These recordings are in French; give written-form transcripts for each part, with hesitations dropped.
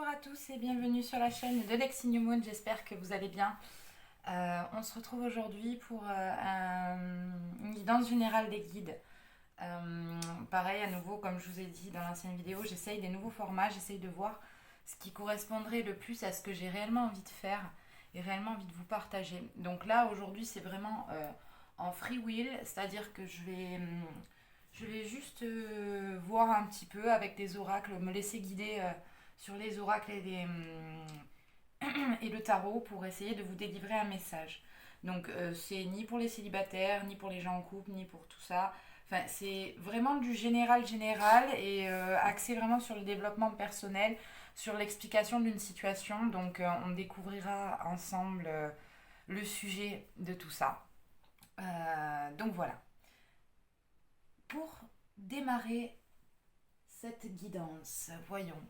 à tous et bienvenue sur la chaîne de Lexi New Moon, j'espère que vous allez bien. On se retrouve aujourd'hui pour une guidance générale des guides. Pareil, à nouveau, comme je vous ai dit dans l'ancienne vidéo, j'essaye des nouveaux formats, j'essaye de voir ce qui correspondrait le plus à ce que j'ai réellement envie de faire et réellement envie de vous partager. Donc là, aujourd'hui, c'est vraiment en free will, c'est-à-dire que je vais juste voir un petit peu avec des oracles, me laisser guider sur les oracles et le tarot pour essayer de vous délivrer un message. Donc c'est ni pour les célibataires, ni pour les gens en couple, ni pour tout ça. Enfin, c'est vraiment du général et axé vraiment sur le développement personnel, sur l'explication d'une situation. Donc on découvrira ensemble le sujet de tout ça. Donc voilà. Pour démarrer cette guidance, voyons.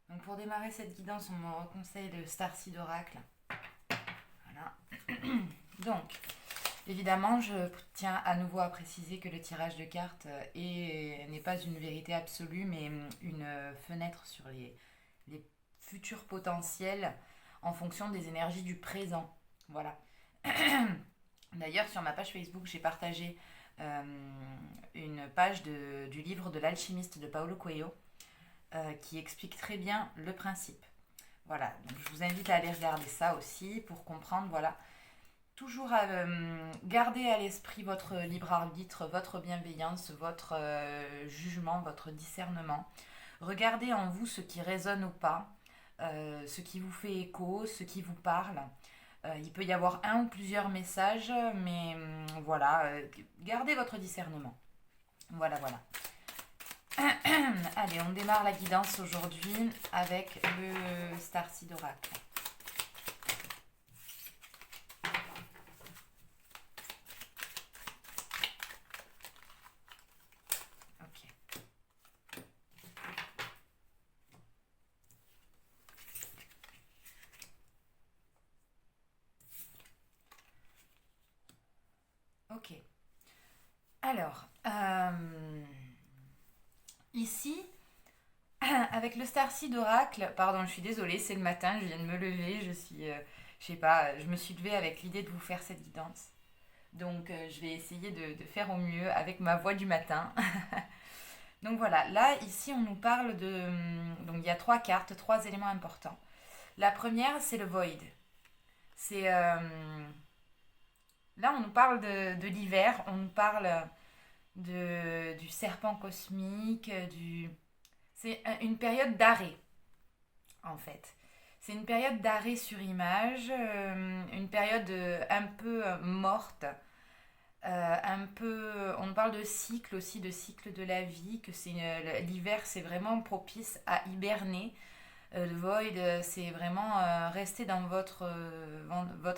Donc pour démarrer cette guidance, on me conseille le Starseed Oracle. Voilà. Donc, évidemment, je tiens à nouveau à préciser que le tirage de cartes n'est pas une vérité absolue, mais une fenêtre sur les futurs potentiels en fonction des énergies du présent. Voilà. D'ailleurs, sur ma page Facebook, j'ai partagé une page du livre de l'alchimiste de Paulo Coelho qui explique très bien le principe. Voilà, donc je vous invite à aller regarder ça aussi pour comprendre, voilà. Toujours garder à l'esprit votre libre arbitre, votre bienveillance, votre jugement, votre discernement. Regardez en vous ce qui résonne ou pas, ce qui vous fait écho, ce qui vous parle. Il peut y avoir un ou plusieurs messages, mais voilà, gardez votre discernement. Voilà, voilà. Allez, on démarre la guidance aujourd'hui avec le Starseed Oracle. Ok. Ok. Alors, ici, avec le Starseed Oracle, pardon, je suis désolée, c'est le matin, je viens de me lever, je sais pas, je me suis levée avec l'idée de vous faire cette guidance. Donc, je vais essayer de faire au mieux avec ma voix du matin. Donc voilà, là, ici, on nous parle de... Donc, il y a trois cartes, trois éléments importants. La première, c'est le Void. C'est... Là, on nous parle de l'hiver, on nous parle du serpent cosmique, du... C'est une période d'arrêt, en fait. C'est une période d'arrêt sur image, une période un peu morte, un peu... On parle de cycle aussi, de cycle de la vie, que l'hiver, c'est vraiment propice à hiberner. Le void, c'est vraiment rester dans votre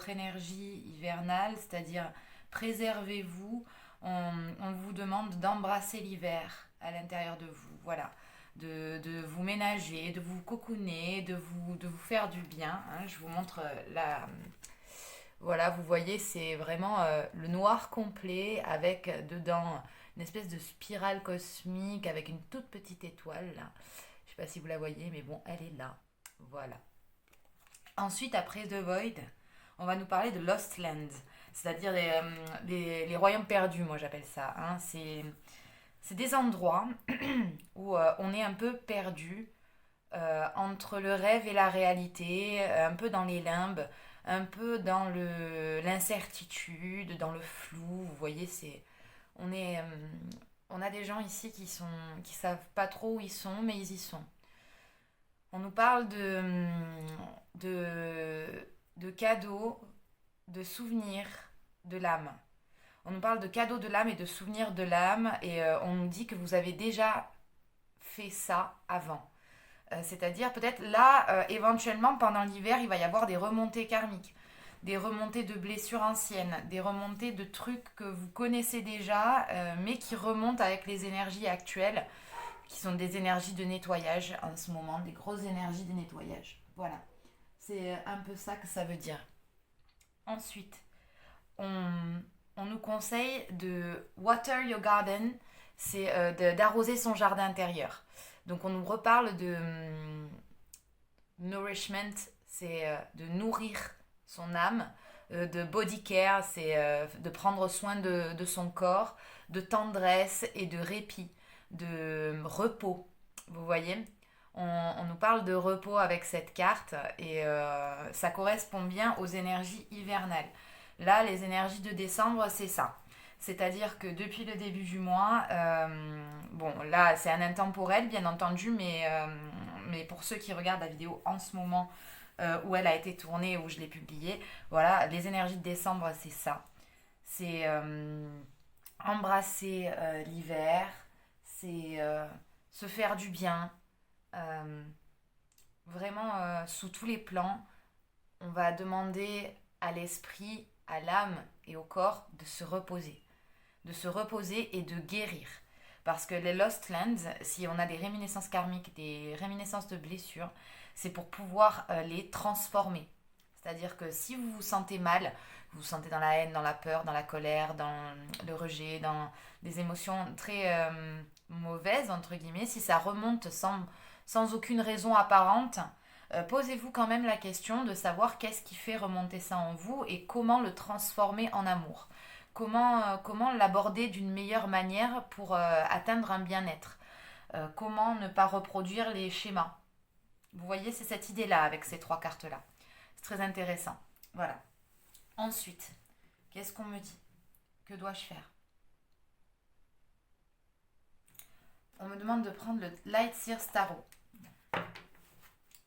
énergie hivernale, c'est-à-dire préservez-vous. On vous demande d'embrasser l'hiver à l'intérieur de vous, voilà. De vous ménager, de vous cocooner, de vous faire du bien. Hein. Je vous montre la... Voilà, vous voyez, c'est vraiment le noir complet avec dedans une espèce de spirale cosmique avec une toute petite étoile là. Je sais pas si vous la voyez, mais bon, elle est là. Voilà. Ensuite, après The Void, on va nous parler de Lost Lands, c'est-à-dire les royaumes perdus, moi j'appelle ça. Hein. C'est des endroits où on est un peu perdu entre le rêve et la réalité, un peu dans les limbes, un peu dans l'incertitude, dans le flou. Vous voyez, on est, on a des gens ici qui savent pas trop où ils sont, mais ils y sont. On nous parle de, de cadeaux, de souvenirs de l'âme. On nous parle de cadeaux de l'âme et de souvenirs de l'âme et on nous dit que vous avez déjà fait ça avant. C'est-à-dire peut-être là, éventuellement pendant l'hiver, il va y avoir des remontées karmiques, des remontées de blessures anciennes, des remontées de trucs que vous connaissez déjà, mais qui remontent avec les énergies actuelles qui sont des énergies de nettoyage en ce moment, des grosses énergies de nettoyage. Voilà, c'est un peu ça que ça veut dire. Ensuite, on nous conseille de water your garden, c'est d'arroser son jardin intérieur. Donc on nous reparle de nourishment, c'est de nourrir son âme, de body care, c'est de prendre soin de son corps, de tendresse et de répit, de repos. Vous voyez, on nous parle de repos avec cette carte et ça correspond bien aux énergies hivernales. Là, les énergies de décembre, c'est ça. C'est-à-dire que depuis le début du mois, bon, là, c'est un intemporel, bien entendu, mais pour ceux qui regardent la vidéo en ce moment où elle a été tournée, où je l'ai publiée, voilà, les énergies de décembre, c'est ça. C'est embrasser l'hiver, c'est se faire du bien, euh, vraiment sous tous les plans. On va demander à l'esprit, à l'âme et au corps de se reposer et de guérir. Parce que les Lost Lands, si on a des réminiscences karmiques, des réminiscences de blessures, c'est pour pouvoir les transformer. C'est-à-dire que si vous vous sentez mal, vous vous sentez dans la haine, dans la peur, dans la colère, dans le rejet, dans des émotions très mauvaises, entre guillemets, si ça remonte sans aucune raison apparente, posez-vous quand même la question de savoir qu'est-ce qui fait remonter ça en vous et comment le transformer en amour. Comment l'aborder d'une meilleure manière pour atteindre un bien-être. Comment ne pas reproduire les schémas. Vous voyez, c'est cette idée-là avec ces trois cartes-là. C'est très intéressant. Voilà. Ensuite, qu'est-ce qu'on me dit? Que dois-je faire? On me demande de prendre le Light Sears Tarot.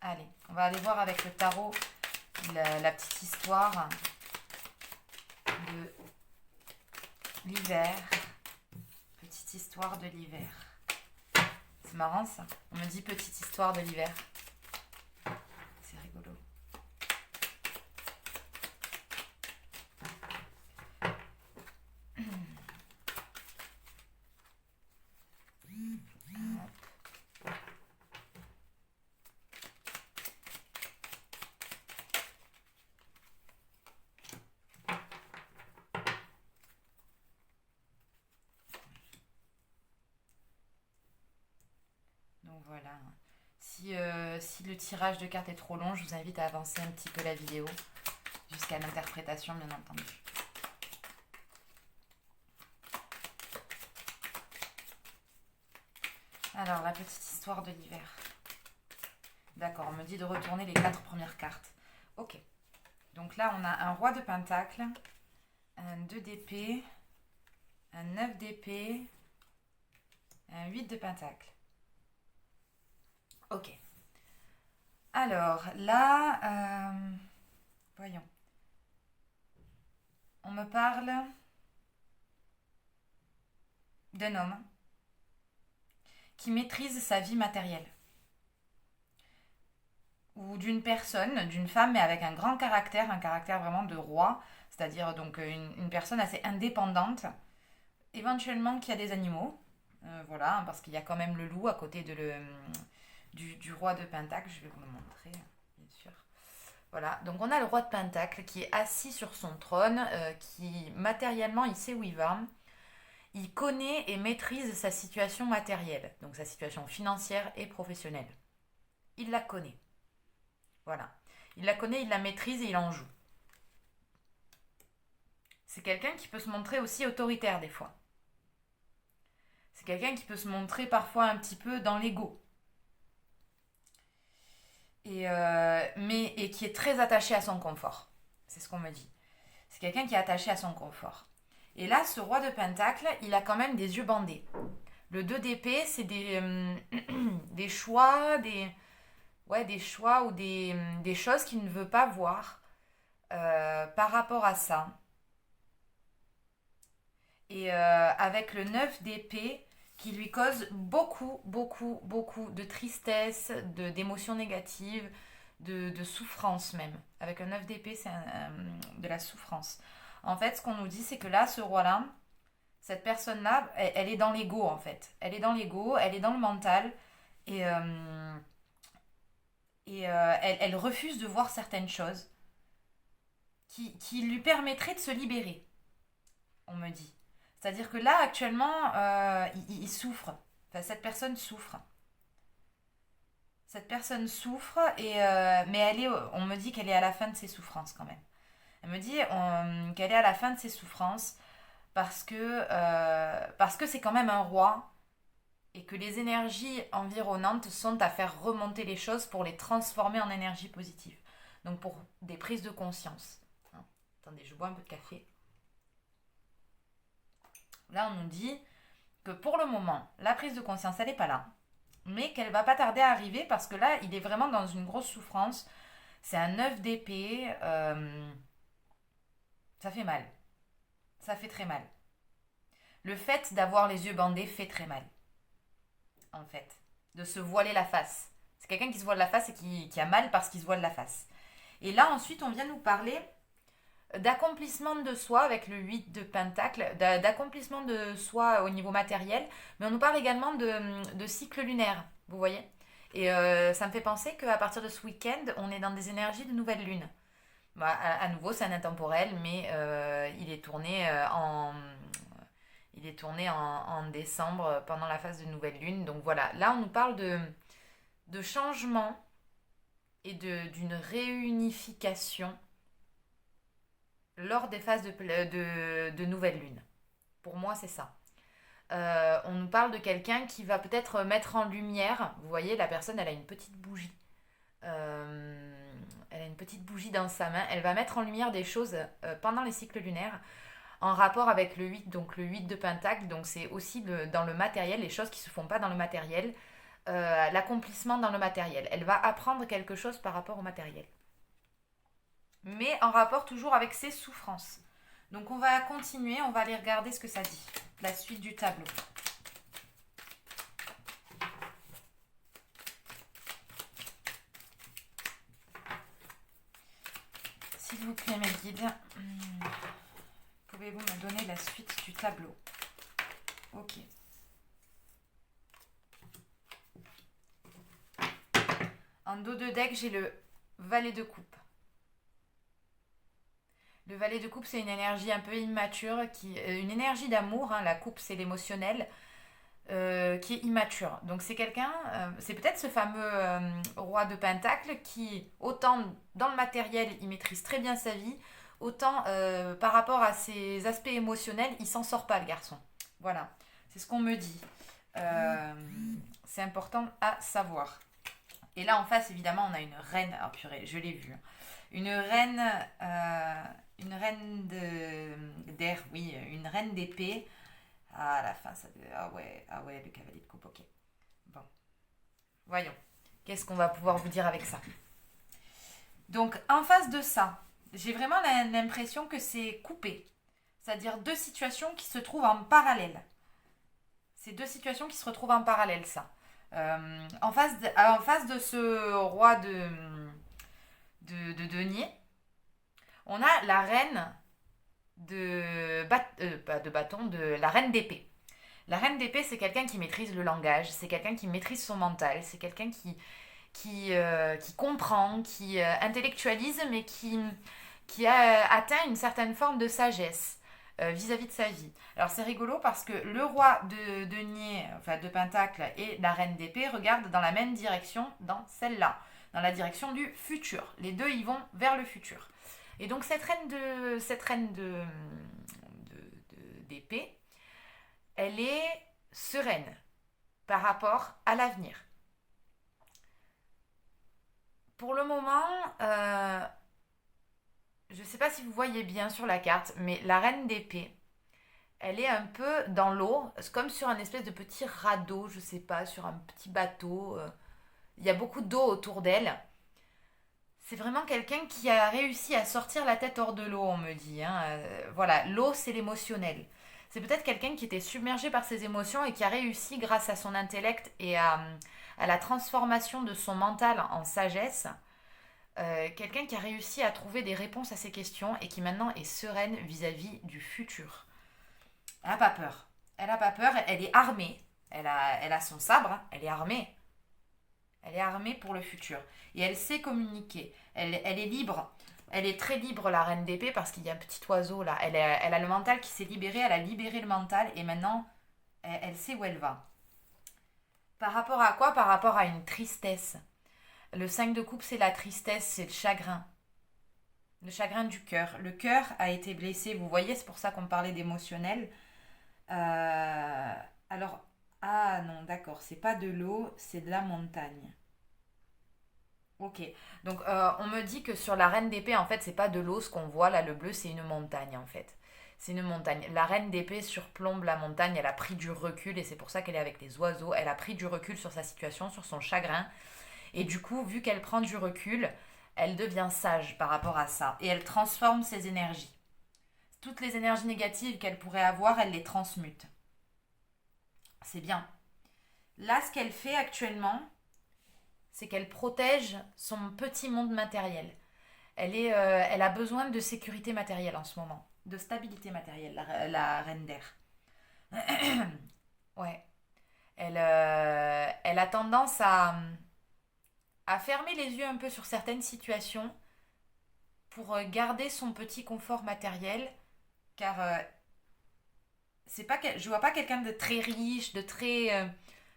Allez, on va aller voir avec le tarot la petite histoire de l'hiver. Petite histoire de l'hiver. C'est marrant ça. On me dit petite histoire de l'hiver. C'est rigolo. Donc voilà. Si le tirage de cartes est trop long, je vous invite à avancer un petit peu la vidéo jusqu'à l'interprétation, bien entendu. Alors, la petite histoire de l'hiver. D'accord, on me dit de retourner les 4 premières cartes. Ok. Donc là, on a un roi de pentacle, un 2 d'épée, un 9 d'épée, un 8 de pentacle. Ok. Alors là, voyons. On me parle d'un homme qui maîtrise sa vie matérielle. Ou d'une personne, d'une femme, mais avec un caractère vraiment de roi, c'est-à-dire donc une personne assez indépendante, éventuellement qui a des animaux, voilà, parce qu'il y a quand même le loup à côté du roi de Pentacle, je vais vous le montrer, bien sûr. Voilà, donc on a le roi de Pentacle qui est assis sur son trône, qui matériellement il sait où il va, il connaît et maîtrise sa situation matérielle, donc sa situation financière et professionnelle. Il la connaît. Voilà. Il la connaît, il la maîtrise et il en joue. C'est quelqu'un qui peut se montrer aussi autoritaire des fois. C'est quelqu'un qui peut se montrer parfois un petit peu dans l'ego. Et qui est très attaché à son confort. C'est ce qu'on me dit. C'est quelqu'un qui est attaché à son confort. Et là, ce roi de Pentacle, il a quand même des yeux bandés. Le 2 d'épée, c'est des choix, des choix ou des choses qu'il ne veut pas voir par rapport à ça. Et avec le 9 d'épée qui lui cause beaucoup, beaucoup, beaucoup de tristesse, d'émotions négatives, de souffrance même. Avec un 9 d'épée, c'est de la souffrance. En fait, ce qu'on nous dit, c'est que là, ce roi-là, cette personne-là, elle est dans l'ego, en fait. Elle est dans l'ego, elle est dans le mental. Et, elle refuse de voir certaines choses qui lui permettraient de se libérer, on me dit. C'est-à-dire que là, actuellement, il souffre. Enfin, cette personne souffre. Cette personne souffre, mais on me dit qu'elle est à la fin de ses souffrances quand même. Elle me dit qu'elle est à la fin de ses souffrances parce que c'est quand même un roi et que les énergies environnantes sont à faire remonter les choses pour les transformer en énergie positive. Donc pour des prises de conscience. Hein. Attendez, je bois un peu de café. Là, on nous dit que pour le moment, la prise de conscience, elle n'est pas là. Mais qu'elle va pas tarder à arriver parce que là, il est vraiment dans une grosse souffrance. C'est un 9 d'épée. Ça fait mal. Ça fait très mal. Le fait d'avoir les yeux bandés fait très mal. En fait. De se voiler la face. C'est quelqu'un qui se voile la face et qui a mal parce qu'il se voile la face. Et là, ensuite, on vient nous parler d'accomplissement de soi avec le 8 de pentacle, d'accomplissement de soi au niveau matériel, mais on nous parle également de cycle lunaire, vous voyez. Et ça me fait penser qu'à partir de ce week-end, on est dans des énergies de nouvelle lune. Bah, à nouveau, c'est un intemporel, mais il est tourné en décembre pendant la phase de nouvelle lune. Donc voilà, là on nous parle de changement et d'une réunification lors des phases de nouvelle lune. Pour moi, c'est ça. On nous parle de quelqu'un qui va peut-être mettre en lumière, vous voyez, la personne, elle a une petite bougie. Elle a une petite bougie dans sa main. Elle va mettre en lumière des choses pendant les cycles lunaires en rapport avec le 8, donc le 8 de pentacle. Donc c'est aussi dans le matériel, les choses qui ne se font pas dans le matériel, l'accomplissement dans le matériel. Elle va apprendre quelque chose par rapport au matériel. Mais en rapport toujours avec ses souffrances. Donc on va continuer, on va aller regarder ce que ça dit. La suite du tableau. S'il vous plaît mes guides, pouvez-vous me donner la suite du tableau? Ok. En dos de deck, j'ai le valet de coupe. Le valet de coupe, c'est une énergie un peu immature, une énergie d'amour, hein, la coupe c'est l'émotionnel, qui est immature. Donc c'est quelqu'un, c'est peut-être ce fameux roi de pentacle qui, autant dans le matériel, il maîtrise très bien sa vie, autant par rapport à ses aspects émotionnels, il s'en sort pas le garçon. Voilà, c'est ce qu'on me dit. C'est important à savoir. Et là en face, évidemment, on a une reine. Ah purée, je l'ai vue. Une reine d'air, oui, une reine d'épée. Ah, à la fin, ah ouais, le cavalier de coupe, ok. Bon, voyons. Qu'est-ce qu'on va pouvoir vous dire avec ça? Donc, en face de ça, j'ai vraiment l'impression que c'est coupé. C'est-à-dire deux situations qui se trouvent en parallèle. C'est deux situations qui se retrouvent en parallèle, ça. En face de ce roi de denier, on a la reine la reine d'épée. La reine d'épée, c'est quelqu'un qui maîtrise le langage, c'est quelqu'un qui maîtrise son mental, c'est quelqu'un qui comprend, qui intellectualise, mais qui a atteint une certaine forme de sagesse vis-à-vis de sa vie. Alors c'est rigolo parce que le roi de denier, enfin de pentacle, et la reine d'épée regardent dans la même direction, dans celle-là, dans la direction du futur. Les deux y vont vers le futur. Et donc cette reine d'épée, elle est sereine par rapport à l'avenir. Pour le moment, je ne sais pas si vous voyez bien sur la carte, mais la reine d'épée, elle est un peu dans l'eau, comme sur un espèce de petit radeau, je ne sais pas, sur un petit bateau. Il y a beaucoup d'eau autour d'elle. C'est vraiment quelqu'un qui a réussi à sortir la tête hors de l'eau, on me dit. Hein. Voilà, l'eau, c'est l'émotionnel. C'est peut-être quelqu'un qui était submergé par ses émotions et qui a réussi, grâce à son intellect et à la transformation de son mental en sagesse, quelqu'un qui a réussi à trouver des réponses à ses questions et qui maintenant est sereine vis-à-vis du futur. Elle n'a pas peur. Elle n'a pas peur, elle est armée. Elle a son sabre, hein. Elle est armée. Elle est armée pour le futur. Et elle sait communiquer. Elle est libre Elle est très libre, la reine d'épée, parce qu'il y a un petit oiseau là. Elle a le mental qui s'est libéré, elle a libéré le mental et maintenant, elle sait où elle va. Par rapport à quoi? Par rapport à une tristesse. Le 5 de coupe, c'est la tristesse, c'est le chagrin. Le chagrin du cœur. Le cœur a été blessé, vous voyez, c'est pour ça qu'on parlait d'émotionnel. Euh, alors, ah non, d'accord, c'est pas de l'eau, c'est de la montagne. Ok, donc on me dit que sur la reine d'épée, en fait, c'est pas de l'eau ce qu'on voit là, le bleu, c'est une montagne en fait. C'est une montagne. La reine d'épée surplombe la montagne, elle a pris du recul et c'est pour ça qu'elle est avec les oiseaux. Elle a pris du recul sur sa situation, sur son chagrin. Et du coup, vu qu'elle prend du recul, elle devient sage par rapport à ça. Et elle transforme ses énergies. Toutes les énergies négatives qu'elle pourrait avoir, elle les transmute. C'est bien. Là, ce qu'elle fait actuellement, c'est qu'elle protège son petit monde matériel. Elle a besoin de sécurité matérielle en ce moment, de stabilité matérielle, la reine d'air. Ouais. Elle a tendance à fermer les yeux un peu sur certaines situations pour garder son petit confort matériel, car je vois pas quelqu'un de très riche, de très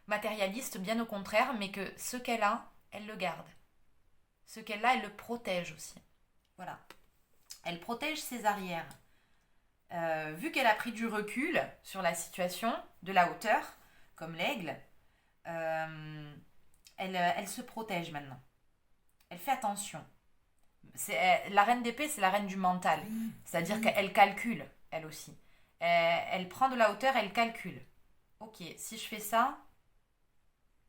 matérialiste, bien au contraire, mais que ce qu'elle a, elle le garde. Ce qu'elle a, elle le protège aussi. Voilà. Elle protège ses arrières. Vu qu'elle a pris du recul sur la situation, de la hauteur, comme l'aigle, euh, elle se protège maintenant. Elle fait attention. La reine d'épée, c'est la reine du mental. C'est-à-dire qu'elle calcule, elle aussi. Elle prend de la hauteur, elle calcule. Ok, si je fais ça,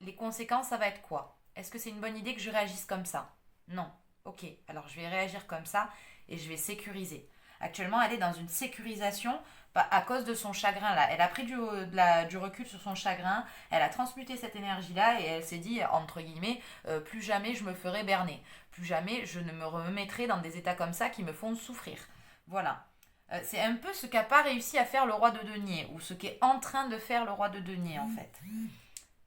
les conséquences, ça va être quoi? Est-ce que c'est une bonne idée que je réagisse comme ça? Non. Ok, alors je vais réagir comme ça et je vais sécuriser. Actuellement, elle est dans une sécurisation à cause de son chagrin là. Elle a pris du recul sur son chagrin, elle a transmuté cette énergie là et elle s'est dit, entre guillemets, plus jamais je me ferai berner. Plus jamais je ne me remettrai dans des états comme ça qui me font souffrir. Voilà. C'est un peu ce qu'a pas réussi à faire le roi de denier, ou ce qu'est en train de faire le roi de denier en fait.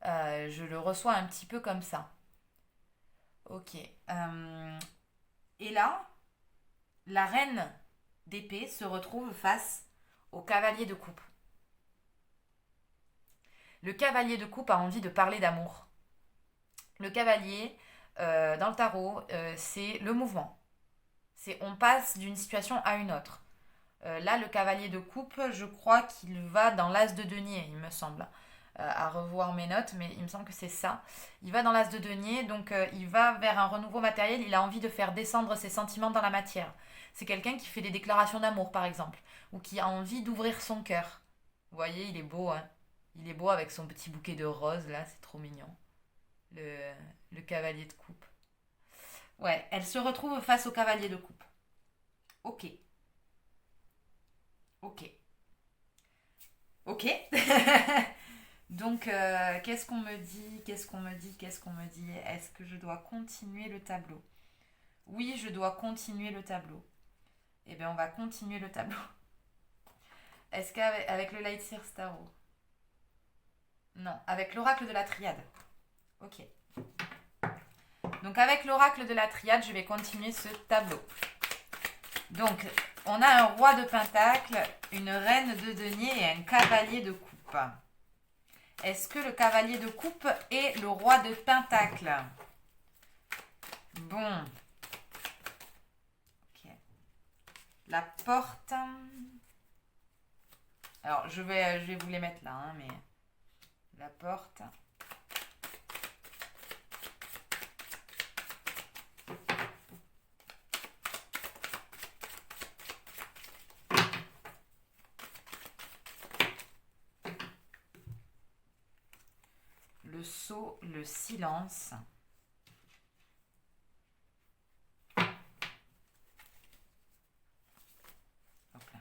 Je le reçois un petit peu comme ça. Ok. Et là, la reine d'épée se retrouve face au cavalier de coupe. Le cavalier de coupe a envie de parler d'amour. Le cavalier, dans le tarot, c'est le mouvement. C'est on passe d'une situation à une autre. Là, le cavalier de coupe, je crois qu'il va dans l'as de denier, il me semble. À revoir mes notes, mais il me semble que c'est ça. Il va dans l'as de denier, donc il va vers un renouveau matériel, il a envie de faire descendre ses sentiments dans la matière. C'est quelqu'un qui fait des déclarations d'amour, par exemple, ou qui a envie d'ouvrir son cœur. Vous voyez, il est beau, hein. Il est beau avec son petit bouquet de roses, là, c'est trop mignon. Le cavalier de coupe. Ouais, elle se retrouve face au cavalier de coupe. Ok, ok, ok. Donc, qu'est-ce qu'on me dit? Qu'est-ce qu'on me dit? Qu'est-ce qu'on me dit? Est-ce que je dois continuer le tableau? Oui, je dois continuer le tableau. Eh bien, on va continuer le tableau. Est-ce qu'avec le Light Seer Tarot? Non, avec l'oracle de la triade. Ok. Donc, avec l'oracle de la triade, je vais continuer ce tableau. Donc, on a un roi de pentacle, une reine de denier et un cavalier de coupe. Est-ce que le cavalier de coupe est le roi de pentacle? Bon. Ok. La porte. Alors, je vais vous les mettre là, hein, mais... La porte. Le sceau, le silence. Hop là.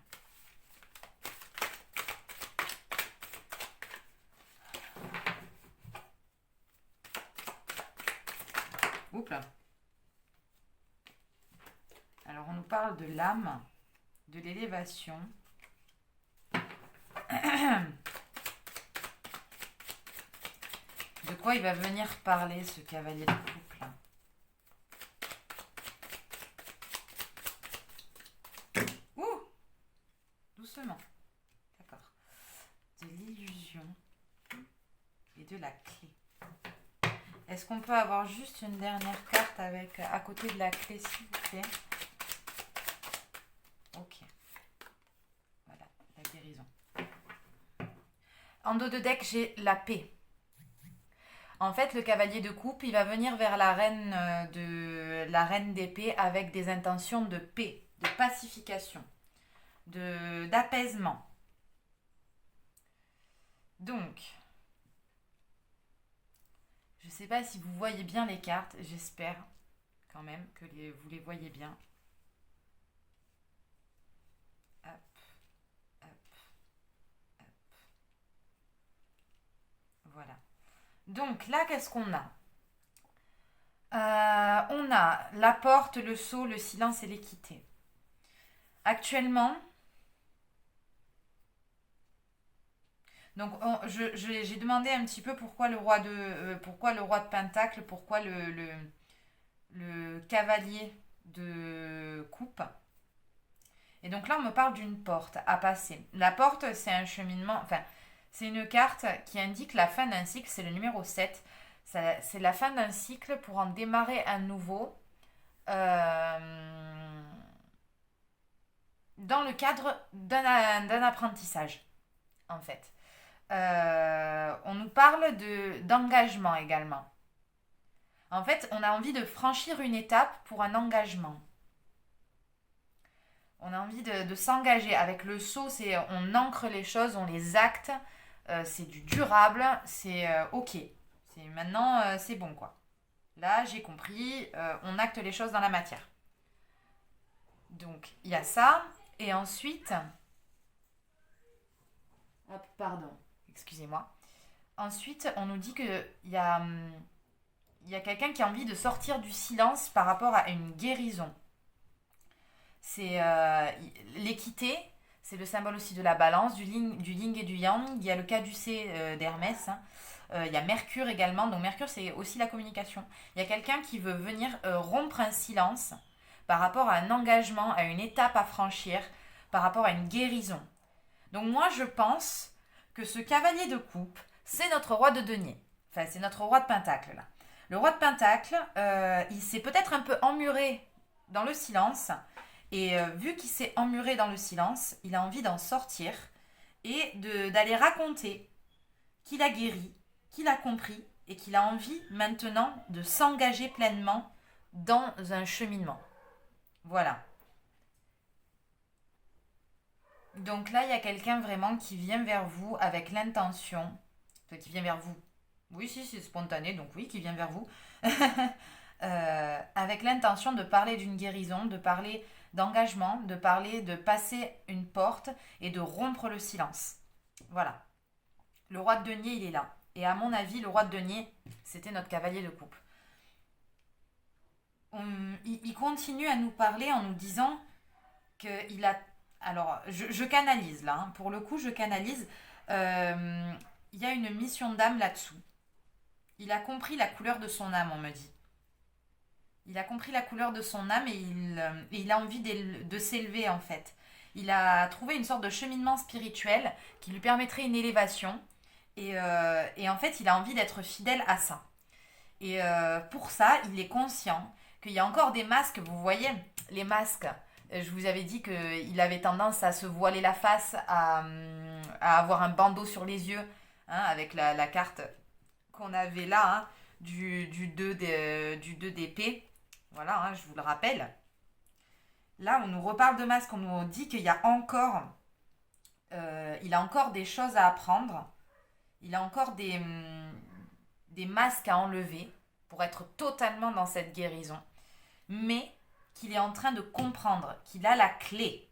Oups là. Alors on nous parle de l'âme, de l'élévation. De quoi il va venir parler ce cavalier de coupe là? Justement. D'accord. De l'illusion et de la clé. Est-ce qu'on peut avoir juste une dernière carte avec à côté de la clé, s'il vous plaît? Ok. Voilà, la guérison. En dos de deck, j'ai la paix. En fait, le cavalier de coupe, il va venir vers la reine d'épée avec des intentions de paix, de pacification, d'apaisement. Donc, je ne sais pas si vous voyez bien les cartes, j'espère quand même que vous les voyez bien. Hop, hop, hop. Voilà. Donc là, qu'est-ce qu'on a? On a la porte, le sceau, le silence et l'équité. Actuellement, donc j'ai demandé un petit peu pourquoi le roi de Pentacle, pourquoi le cavalier de coupe. Et donc là, on me parle d'une porte à passer. La porte, c'est un cheminement, enfin, c'est une carte qui indique la fin d'un cycle, c'est le numéro 7. C'est la fin d'un cycle pour en démarrer un nouveau dans le cadre d'un apprentissage, en fait. On nous parle d'engagement également. En fait, on a envie de franchir une étape pour un engagement. On a envie de s'engager. Avec le sceau, on ancre les choses, on les acte. C'est du durable, c'est ok. Maintenant, c'est bon quoi. Là, j'ai compris, on acte les choses dans la matière. Donc, il y a ça. Et ensuite... Hop, pardon, excusez-moi. Ensuite, on nous dit qu'il y a quelqu'un qui a envie de sortir du silence par rapport à une guérison. C'est l'équité, c'est le symbole aussi de la balance, du yin et du yang. Il y a le caducée d'Hermès. Il y a Mercure également. Donc Mercure, c'est aussi la communication. Il y a quelqu'un qui veut venir rompre un silence par rapport à un engagement, à une étape à franchir, par rapport à une guérison. Donc moi, je pense que ce cavalier de coupe, c'est notre roi de denier. Enfin, c'est notre roi de pentacle, là. Le roi de pentacle, il s'est peut-être un peu emmuré dans le silence. Et vu qu'il s'est emmuré dans le silence, il a envie d'en sortir et d'aller raconter qu'il a guéri, qu'il a compris et qu'il a envie maintenant de s'engager pleinement dans un cheminement. Voilà. Donc là, il y a quelqu'un vraiment qui vient vers vous avec l'intention, qui vient vers vous. Oui, si, c'est spontané, donc oui, qui vient vers vous. Avec l'intention de parler d'une guérison, de parler d'engagement, de parler de passer une porte et de rompre le silence. Voilà. Le roi de denier, il est là. Et à mon avis, le roi de denier, c'était notre cavalier de coupe. Il continue à nous parler en nous disant qu'il a... Alors, je canalise là. Hein. Pour le coup, je canalise. Il y a une mission d'âme là-dessous. Il a compris la couleur de son âme, on me dit. Il a compris la couleur de son âme et il a envie de s'élever en fait. Il a trouvé une sorte de cheminement spirituel qui lui permettrait une élévation. Et en fait, il a envie d'être fidèle à ça. Et pour ça, il est conscient qu'il y a encore des masques. Vous voyez, les masques, je vous avais dit qu'il avait tendance à se voiler la face, à avoir un bandeau sur les yeux, hein, avec la carte qu'on avait là, hein, du 2 d'épée. Voilà, hein, je vous le rappelle. Là, on nous reparle de masques, on nous dit qu'il y a encore... il a encore des choses à apprendre. Il a encore des masques à enlever pour être totalement dans cette guérison. Mais qu'il est en train de comprendre qu'il a la clé.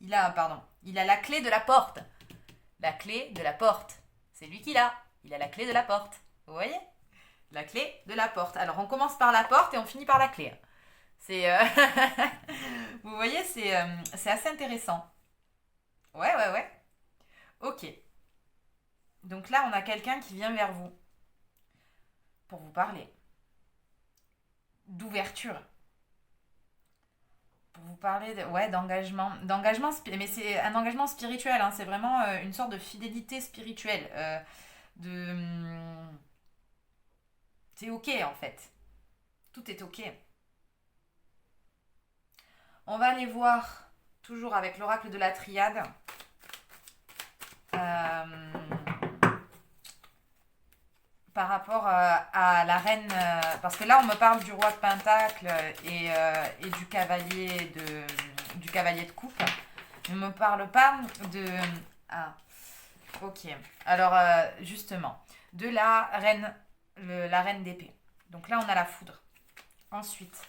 Il a la clé de la porte. La clé de la porte. C'est lui qui l'a. Il a la clé de la porte. Vous voyez ? La clé de la porte. Alors, on commence par la porte et on finit par la clé. C'est... Vous voyez, c'est assez intéressant. Ouais. Ok. Donc là, on a quelqu'un qui vient vers vous pour vous parler d'ouverture, pour vous parler d'engagement, mais c'est un engagement spirituel, hein, c'est vraiment une sorte de fidélité spirituelle. De, c'est ok en fait, tout est ok. On va aller voir, toujours avec l'oracle de la triade, euh, par rapport à la reine, parce que là on me parle du roi de Pentacle et du cavalier de coupe. On ne me parle pas de... Ah, ok. Alors justement, de la reine d'épée. Donc là on a la foudre. Ensuite,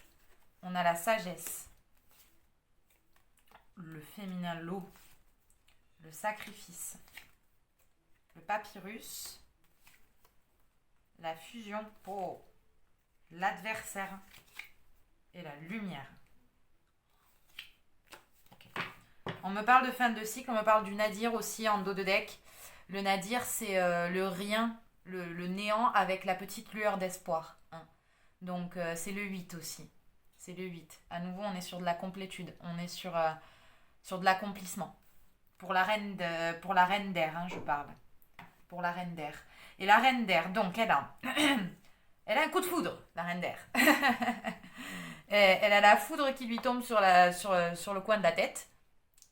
on a la sagesse, le féminin l'eau, le sacrifice, le papyrus, la fusion pour l'adversaire et la lumière. Okay. On me parle de fin de cycle, on me parle du nadir aussi en dos de deck. Le nadir, c'est le rien, le néant avec la petite lueur d'espoir. Hein. Donc c'est le 8 aussi. C'est le 8. À nouveau, on est sur de la complétude. On est sur de l'accomplissement. Pour la reine d'air, hein, je parle. Pour la reine d'air. Et la reine d'air, donc, elle a un coup de foudre, la reine d'air. Elle a la foudre qui lui tombe sur le coin de la tête.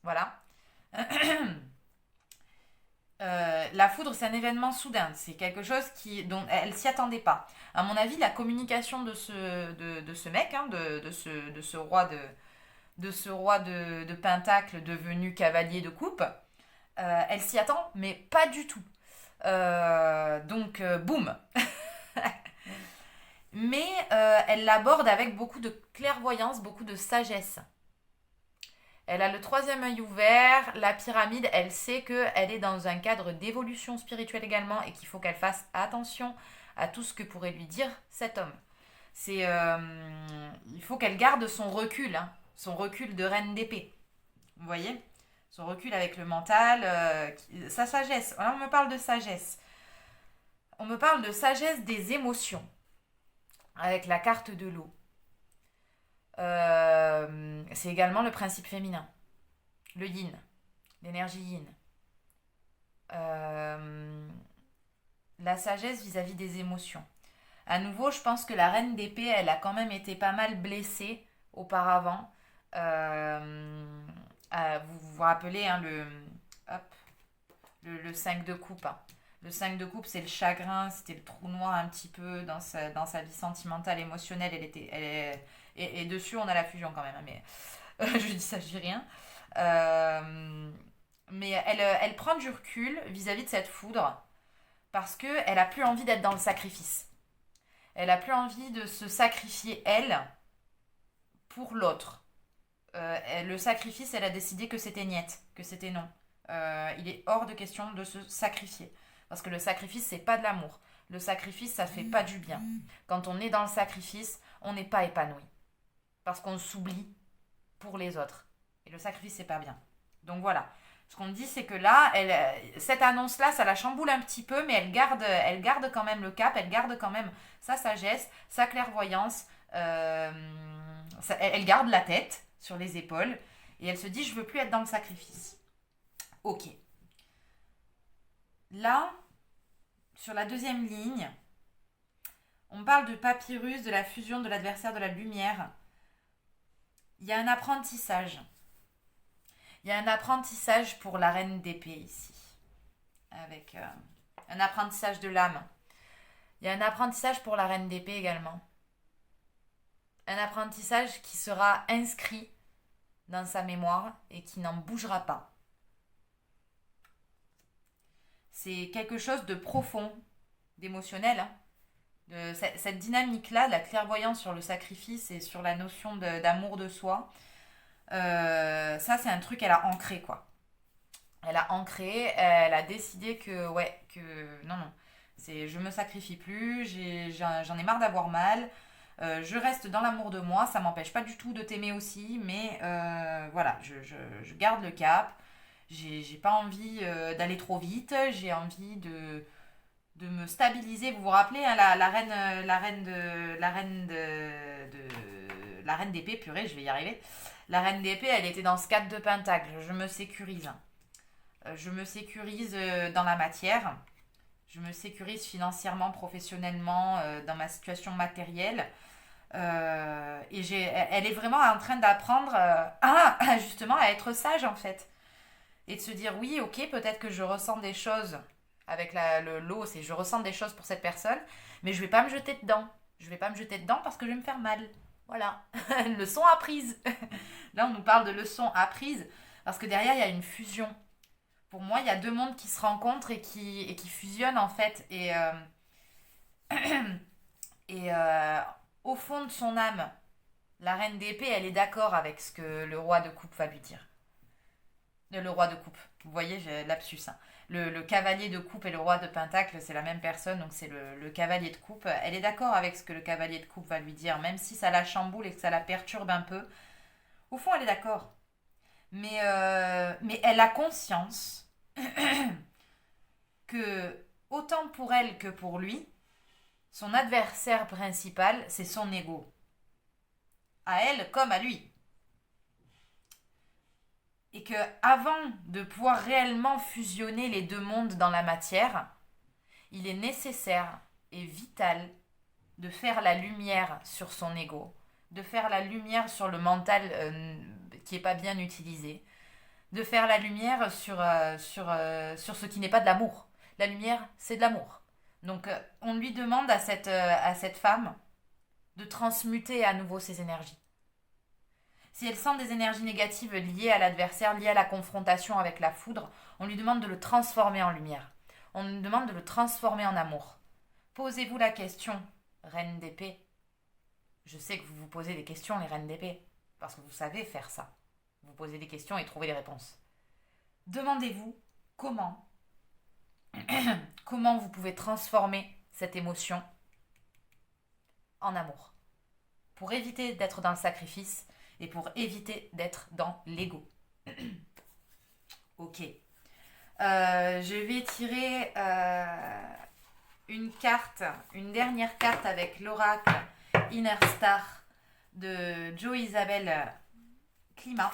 Voilà. La foudre, c'est un événement soudain. C'est quelque chose dont elle s'y attendait pas. À mon avis, la communication de ce mec, hein, de ce roi de Pentacle devenu cavalier de coupe, elle s'y attend, mais pas du tout. Donc, boum. Mais elle l'aborde avec beaucoup de clairvoyance, beaucoup de sagesse. Elle a le troisième œil ouvert, la pyramide, elle sait qu'elle est dans un cadre d'évolution spirituelle également et qu'il faut qu'elle fasse attention à tout ce que pourrait lui dire cet homme. Il faut qu'elle garde son recul, hein, son recul de reine d'épée. Vous voyez ? Son recul avec le mental, sa sagesse. Alors on me parle de sagesse. On me parle de sagesse des émotions avec la carte de l'eau. C'est également le principe féminin, le yin, l'énergie yin. La sagesse vis-à-vis des émotions. À nouveau, je pense que la reine d'épée, elle a quand même été pas mal blessée auparavant. Vous vous rappelez hein, le 5 de coupe. Hein. Le 5 de coupe, c'est le chagrin, c'était le trou noir un petit peu dans sa vie sentimentale, émotionnelle. Et dessus, on a la fusion quand même. Hein, mais je dis ça, je dis rien. Mais elle prend du recul vis-à-vis de cette foudre parce qu'elle a plus envie d'être dans le sacrifice. Elle a plus envie de se sacrifier, elle, pour l'autre. Le sacrifice, elle a décidé que c'était niette, que c'était non. Il est hors de question de se sacrifier. Parce que le sacrifice, c'est pas de l'amour. Le sacrifice, ça fait pas du bien. Quand on est dans le sacrifice, on n'est pas épanoui. Parce qu'on s'oublie pour les autres. Et le sacrifice, c'est pas bien. Donc voilà. Ce qu'on dit, c'est que là, cette annonce-là, ça la chamboule un petit peu, mais elle garde quand même le cap, elle garde quand même sa sagesse, sa clairvoyance. Elle garde la tête sur les épaules. Et elle se dit, je veux plus être dans le sacrifice. Ok. Là, sur la deuxième ligne, on parle de papyrus, de la fusion de l'adversaire de la lumière. Il y a un apprentissage. Il y a un apprentissage pour la reine d'épée ici. Avec un apprentissage de l'âme. Il y a un apprentissage pour la reine d'épée également. Un apprentissage qui sera inscrit dans sa mémoire et qui n'en bougera pas. C'est quelque chose de profond, d'émotionnel. Hein. Cette dynamique-là, de la clairvoyance sur le sacrifice et sur la notion d'amour de soi, ça c'est un truc qu'elle a ancré quoi. Elle a ancré, elle a décidé que non, je me sacrifie plus, j'en ai marre d'avoir mal, je reste dans l'amour de moi, ça m'empêche pas du tout de t'aimer aussi, mais voilà, je garde le cap. J'ai pas envie d'aller trop vite, j'ai envie de me la reine d'épée, purée, je vais y arriver. La reine d'épée, elle était dans ce 4 de pentacle. Je me sécurise. Je me sécurise dans la matière. Je me sécurise financièrement, professionnellement, dans ma situation matérielle. Elle est vraiment en train d'apprendre justement à être sage en fait. Et de se dire oui, ok, peut-être que je ressens des choses avec l'eau, c'est je ressens des choses pour cette personne, mais je vais pas me jeter dedans. Je vais pas me jeter dedans parce que je vais me faire mal. Voilà, leçon apprise. Là, on nous parle de leçon apprise parce que derrière, il y a une fusion. Pour moi, il y a deux mondes qui se rencontrent et qui fusionnent en fait. Et au fond de son âme, la reine d'épée, elle est d'accord avec ce que le roi de coupe va lui dire. Le roi de coupe, vous voyez, j'ai lapsus. Hein. Le cavalier de coupe et le roi de pentacle, c'est la même personne, donc c'est le cavalier de coupe. Elle est d'accord avec ce que le cavalier de coupe va lui dire, même si ça la chamboule et que ça la perturbe un peu. Au fond, elle est d'accord. Mais elle a conscience que, autant pour elle que pour lui, son adversaire principal, c'est son ego. À elle comme à lui. Et que avant de pouvoir réellement fusionner les deux mondes dans la matière, il est nécessaire et vital de faire la lumière sur son ego, de faire la lumière sur le mental qui n'est pas bien utilisé, de faire la lumière sur ce qui n'est pas de l'amour. La lumière, c'est de l'amour. Donc on lui demande à cette femme de transmuter à nouveau ses énergies. Si elle sent des énergies négatives liées à l'adversaire, liées à la confrontation avec la foudre, on lui demande de le transformer en lumière. On lui demande de le transformer en amour. Posez-vous la question, reine d'épée. Je sais que vous vous posez des questions, les reines d'épée, parce que vous savez faire ça. Vous posez des questions et trouvez des réponses. Demandez-vous comment vous pouvez transformer cette émotion en amour. Pour éviter d'être dans le sacrifice et pour éviter d'être dans l'ego. Ok. Je vais tirer une dernière carte avec l'oracle Inner Star de Jo Isabelle Climat.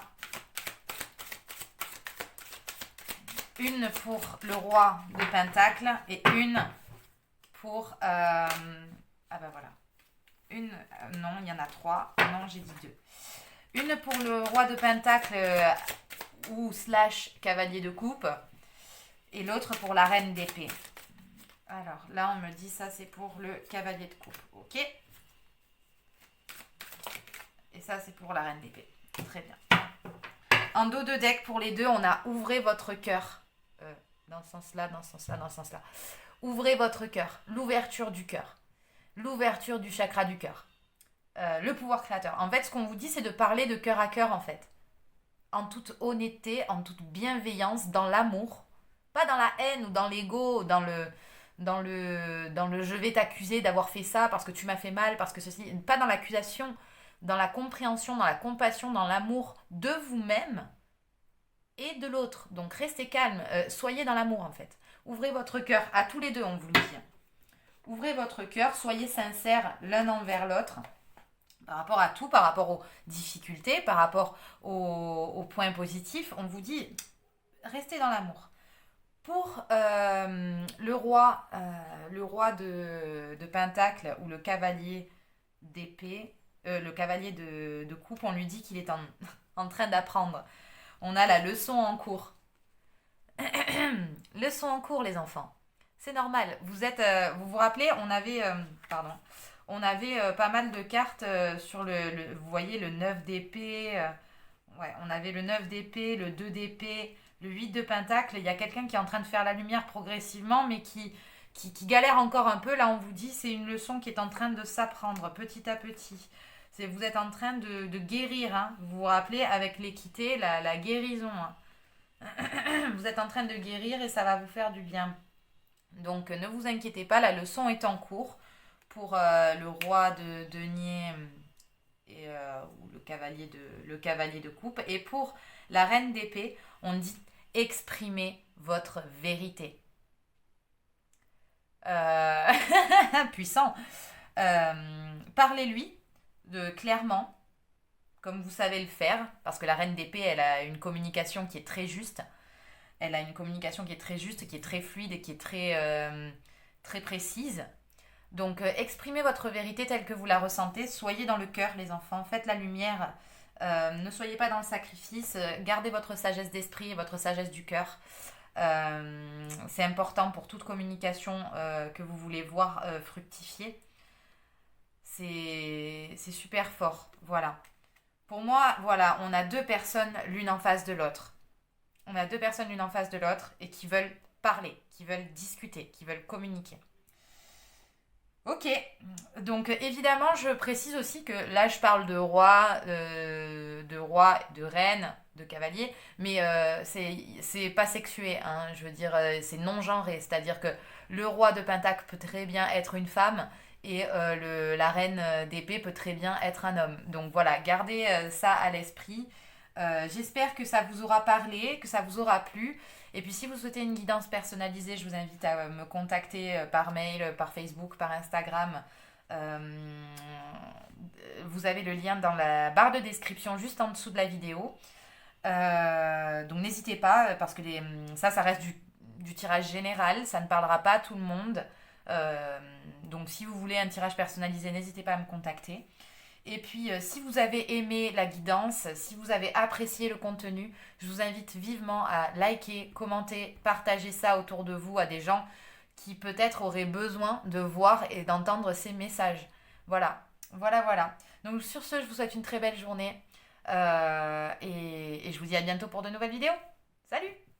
Une pour le roi de Pentacle et une pour... ah ben voilà. Non, il y en a 3. Non, j'ai dit 2. Une pour le roi de Pentacle ou / cavalier de coupe. Et l'autre pour la reine d'épée. Alors, là, on me dit ça, c'est pour le cavalier de coupe. Ok. Et ça, c'est pour la reine d'épée. Très bien. En dos de deck, pour les deux, on a ouvrez votre cœur. Dans ce sens-là, dans ce sens-là, dans ce sens-là. Ouvrez votre cœur. L'ouverture du cœur. L'ouverture du chakra du cœur. Le pouvoir créateur. En fait, ce qu'on vous dit, c'est de parler de cœur à cœur, en fait. En toute honnêteté, en toute bienveillance, dans l'amour. Pas dans la haine ou dans l'ego, dans le je vais t'accuser d'avoir fait ça parce que tu m'as fait mal, parce que ceci. Pas dans l'accusation, dans la compréhension, dans la compassion, dans l'amour de vous-même et de l'autre. Donc restez calme, soyez dans l'amour en fait. Ouvrez votre cœur, à tous les deux on vous le dit. Ouvrez votre cœur, soyez sincères l'un envers l'autre. Par rapport à tout, par rapport aux difficultés, par rapport aux points positifs, on vous dit, restez dans l'amour. Pour le roi de Pentacle ou le cavalier d'épée, le cavalier de coupe, on lui dit qu'il est en train d'apprendre. On a la leçon en cours. Leçon en cours, les enfants. C'est normal. Vous vous rappelez, on avait pas mal de cartes sur vous voyez, le 9 d'épée. On avait le 9 d'épée, le 2 d'épée, le 8 de pentacle. Il y a quelqu'un qui est en train de faire la lumière progressivement, mais qui galère encore un peu. Là, on vous dit, c'est une leçon qui est en train de s'apprendre petit à petit. Vous êtes en train de guérir. Hein. Vous vous rappelez, avec l'équité, la guérison. Hein. Vous êtes en train de guérir et ça va vous faire du bien. Donc, ne vous inquiétez pas, la leçon est en cours pour le roi de denier ou le cavalier de coupe. Et pour la reine d'épée, on dit exprimez votre vérité. Puissant. Parlez-lui clairement comme vous savez le faire, parce que la reine d'épée, elle a une communication qui est très juste. Elle a une communication qui est très juste, qui est très fluide et qui est très précise. Donc, exprimez votre vérité telle que vous la ressentez. Soyez dans le cœur, les enfants. Faites la lumière. Ne soyez pas dans le sacrifice. Gardez votre sagesse d'esprit et votre sagesse du cœur. C'est important pour toute communication que vous voulez voir fructifier. C'est super fort. Voilà. Pour moi, voilà, on a deux personnes l'une en face de l'autre. On a deux personnes l'une en face de l'autre et qui veulent parler, qui veulent discuter, qui veulent communiquer. Ok, donc évidemment, je précise aussi que là, je parle de roi, de reine, de cavalier, mais c'est pas sexué, hein, je veux dire, c'est non-genré, c'est-à-dire que le roi de Pentacle peut très bien être une femme et la reine d'épée peut très bien être un homme. Donc voilà, gardez ça à l'esprit. J'espère que ça vous aura parlé, que ça vous aura plu. Et puis si vous souhaitez une guidance personnalisée, je vous invite à me contacter par mail, par Facebook, par Instagram. Euh, Vous avez le lien dans la barre de description juste en dessous de la vidéo. Donc n'hésitez pas parce que ça reste du tirage général, ça ne parlera pas à tout le monde. Donc si vous voulez un tirage personnalisé, n'hésitez pas à me contacter. Et puis, si vous avez aimé la guidance, si vous avez apprécié le contenu, je vous invite vivement à liker, commenter, partager ça autour de vous à des gens qui peut-être auraient besoin de voir et d'entendre ces messages. Voilà, voilà, voilà. Donc sur ce, je vous souhaite une très belle journée et je vous dis à bientôt pour de nouvelles vidéos. Salut!